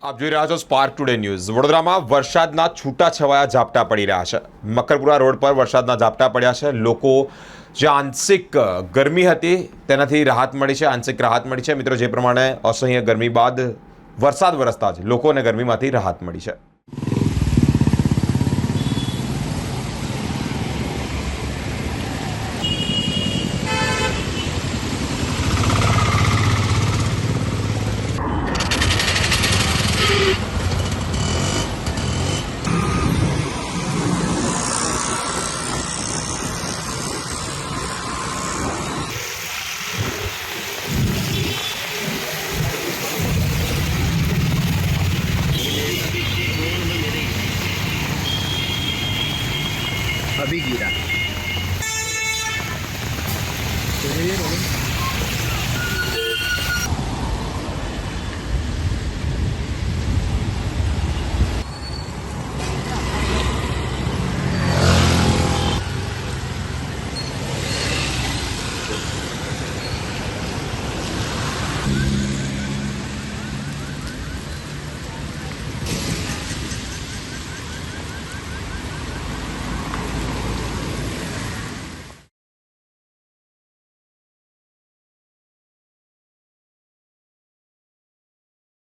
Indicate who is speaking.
Speaker 1: આપ જોઈ રહ્યા છો સ્પાર્ક ટુડે ન્યૂઝ। વડોદરામાં વરસાદના છૂટાછવાયા ઝાપટા પડી રહ્યા છે। મકરપુરા રોડ પર વરસાદના ઝાપટા પડ્યા છે। લોકો જે આંશિક ગરમી હતી તેનાથી રાહત મળી છે, આંશિક રાહત મળી છે। મિત્રો, જે પ્રમાણે અસહ્ય ગરમી બાદ વરસાદ વરસતા જ લોકોને ગરમીમાંથી રાહત મળી છે।
Speaker 2: अभी गिरा।